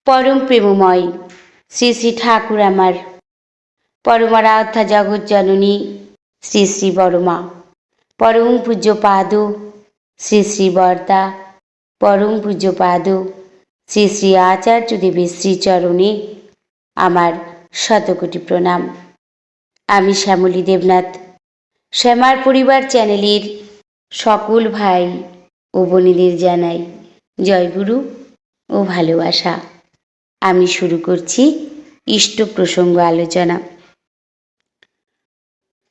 পরম প্রেমময় শ্রী শ্রী ঠাকুর আমার পরমারাধ্যা জগৎ জননী শ্রী শ্রী বড়মা, পরম পূজ্য পাদ শ্রী শ্রী বরদা, পরম পূজ্য পাদ শ্রী শ্রী আচার্য দেবের শ্রীচরণে আমার শতকোটি প্রণাম। আমি শ্যামলী দেবনাথ, শ্যামার পরিবার চ্যানেলের সকল ভাই ও বোনেদের জানাই জয়গুরু ও ভালোবাসা। আমি শুরু করছি ইষ্ট প্রসঙ্গ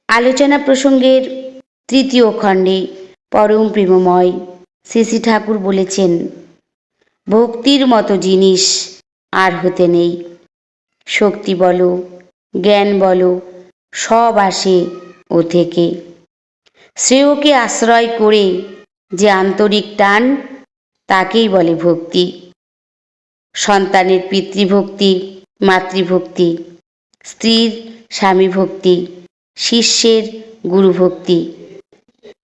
আলোচনা প্রসঙ্গের তৃতীয় খণ্ডে পরম প্রেমময় শ্রী শ্রী ঠাকুর বলেছেন, ভক্তির মতো জিনিস আর হতে নেই। শক্তি বলো, জ্ঞান বলো, সব আসে ও থেকে। শ্রেয়কে আশ্রয় করে যে আন্তরিক টান, তাকেই বলে ভক্তি। সন্তানের পিতৃভক্তি, মাতৃভক্তি, স্ত্রীর স্বামী ভক্তি, শিষ্যের গুরুভক্তি,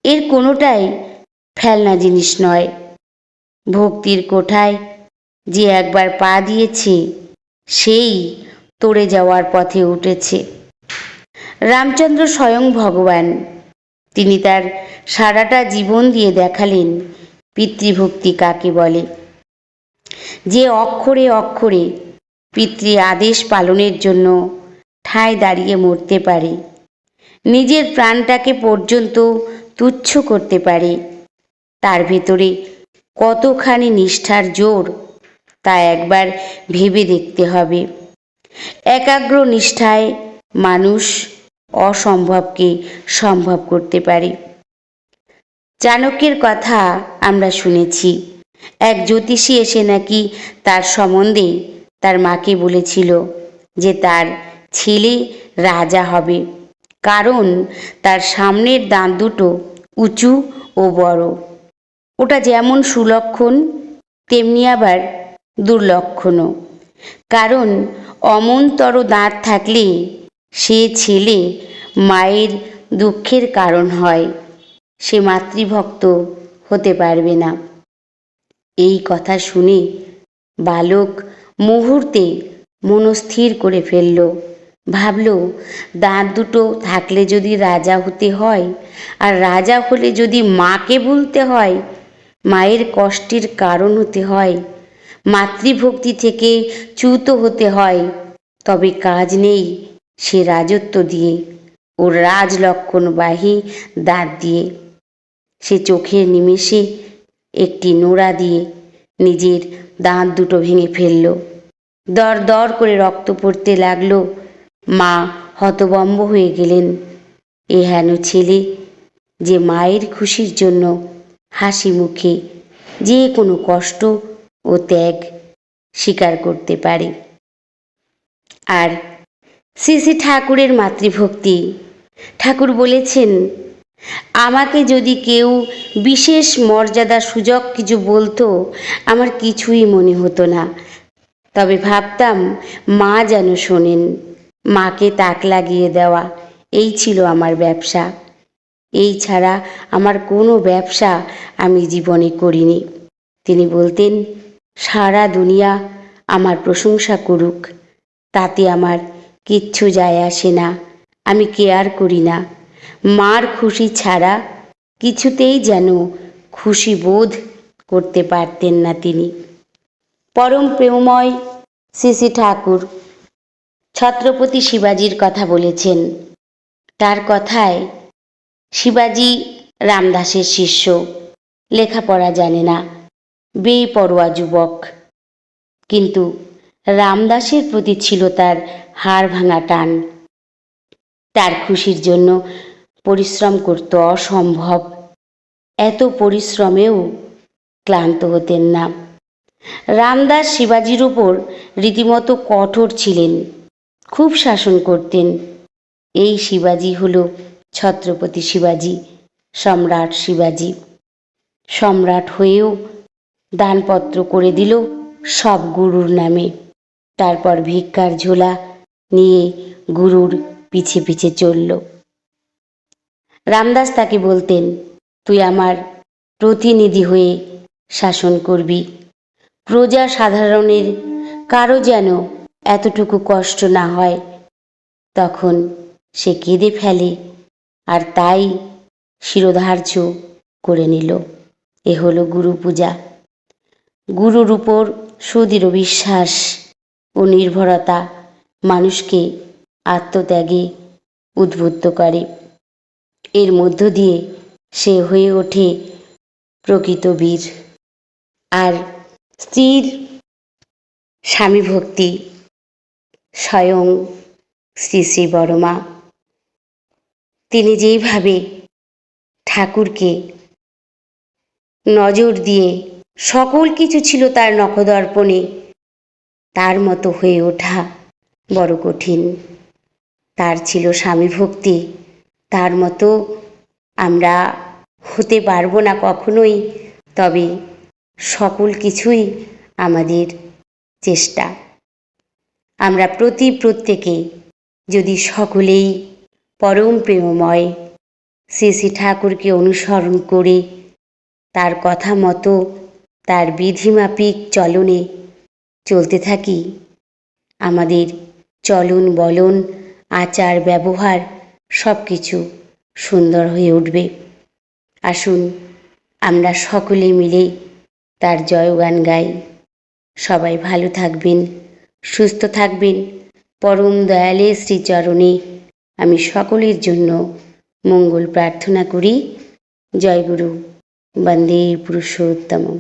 এর কোনোটাই ফেলনা জিনিস নয়। ভক্তির কোঠায় যে একবার পা দিয়েছে, সেই তরে যাওয়ার পথে উঠেছে। রামচন্দ্র স্বয়ং ভগবান, তিনি তার সারাটা জীবন দিয়ে দেখালেন পিতৃভক্তি কাকে বলে। যে অক্ষরে অক্ষরে পিতৃ আদেশ পালনের জন্য ঠায় দাঁড়িয়ে মরতে পারে, নিজের প্রাণটাকে পর্যন্ত তুচ্ছ করতে পারে, তার ভেতরে কতখানি নিষ্ঠার জোর তা একবার ভেবে দেখতে হবে। একাগ্র নিষ্ঠায় মানুষ অসম্ভবকে সম্ভব করতে পারে। চাণক্যের কথা আমরা শুনেছি। এক জ্যোতিষী এসে নাকি তার সম্বন্ধে তার মাকে বলেছিল যে তার ছেলে রাজা হবে, কারণ তার সামনের দাঁত দুটো উঁচু ও বড়। ওটা যেমন সুলক্ষণ, তেমনি আবার দুর্লক্ষণও। কারণ অমনতর দাঁত থাকলে সে ছেলে মায়ের দুঃখের কারণ হয়, সে মাতৃভক্ত হতে পারবে না। এই কথা শুনে বালক মুহূর্তে মনস্থির করে ফেলল। ভাবল, দাঁত দুটো থাকলে যদি রাজা হতে হয়, আর রাজা হলে যদি মাকে ভুলতে হয়, মায়ের কষ্টের কারণ হতে হয়, মাতৃভক্তি থেকে চ্যুত হতে হয়, তবে কাজ নেই সে রাজত্ব দিয়ে, ওর রাজলক্ষণবাহী দাঁত দিয়ে। সে চোখের নিমেষে একটি নোড়া দিয়ে নিজের দাঁত দুটো ভেঙে ফেলল। দর দর করে রক্ত পড়তে লাগলো। মা হতবম্ব হয়ে গেলেন। এ হেন ছেলে যে মায়ের খুশির জন্য হাসি মুখে যে কোনো কষ্ট ও ত্যাগ স্বীকার করতে পারে। আর শ্রী শ্রী ঠাকুরের মাতৃভক্তি, ঠাকুর বলেছেন, আমাকে যদি কেউ বিশেষ মর্যাদা সুযোগ কিছু বলতো, আমার কিছুই মনে হতো না। তবে ভাবতাম মা যেন শোনেন, মাকে তাক লাগিয়ে দেওয়া, এই ছিল আমার ব্যবসা। এই ছাড়া আমার কোনো ব্যবসা আমি জীবনে করিনি। তিনি বলতেন, সারা দুনিয়া আমার প্রশংসা করুক, তাতে আমার কিচ্ছু যায় আসে না, আমি কেয়ার করি না। মার খুশি ছাড়া কিছুতেই যেন খুশি বোধ করতে পারতেন না তিনি। পরম প্রেমময় শ্রী শ্রী ঠাকুর ছত্রপতি শিবাজির কথা বলেছেন। তার কথায়, শিবাজি রামদাসের শিষ্য, লেখাপড়া জানে না, বেপরোয়া যুবক, কিন্তু রামদাসের প্রতি ছিল তার হাড় ভাঙা টান। তার খুশির জন্য পরিশ্রম করত অসম্ভব। এত পরিশ্রমেও ক্লান্ত হতেন না। রামদাস শিবাজির উপর রীতিমতো কঠোর ছিলেন, খুব শাসন করতেন। এই শিবাজি হলো ছত্রপতি শিবাজি, সম্রাট শিবাজি। সম্রাট হয়েও দানপত্র করে দিল সব গুরুর নামে। তারপর ভিক্ষার ঝোলা নিয়ে গুরুর পিছে পিছে চলল। রামদাস তাকে বলতেন, তুই আমার প্রতিনিধি হয়ে শাসন করবি, প্রজা সাধারণের কারো যেন এতটুকু কষ্ট না হয়। তখন সে কেঁদে ফেলে, আর তাই শিরোধার্য করে নিল। এ হলো গুরু পূজা। গুরুর উপর সুদৃঢ় বিশ্বাস ও নির্ভরতা মানুষকে আত্মত্যাগে উদ্বুদ্ধ করে। এর মধ্য দিয়ে সে হয়ে ওঠে প্রকৃত বীর। আর স্ত্রীর স্বামী ভক্তি স্বয়ং শ্রী শ্রী বড়মা, তিনি যেইভাবে ঠাকুরকে নজর দিয়ে সকল কিছু ছিল তার নখদর্পণে, তার মতো হয়ে ওঠা বড় কঠিন। তার ছিল স্বামী ভক্তি, তার মতো আমরা হতে পারবো না কখনোই। তবে সকল কিছুই আমাদের চেষ্টা। আমরা প্রত্যেকে যদি সকলেই পরম প্রেমময় শ্রী শ্রী ঠাকুরকে অনুসরণ করে তার কথা মতো তার বিধিমাফিক চলনে চলতে থাকি, আমাদের চলন বলন আচার ব্যবহার সব কিছু সুন্দর হয়ে উঠবে। আসুন আমরা সকলে মিলে তার জয়গান গাই। সবাই ভালো থাকবেন, সুস্থ থাকবেন। পরম দয়ালের শ্রীচরণে আমি সকলের জন্য মঙ্গল প্রার্থনা করি। জয় গুরু। বন্দে পুরুষোত্তমম।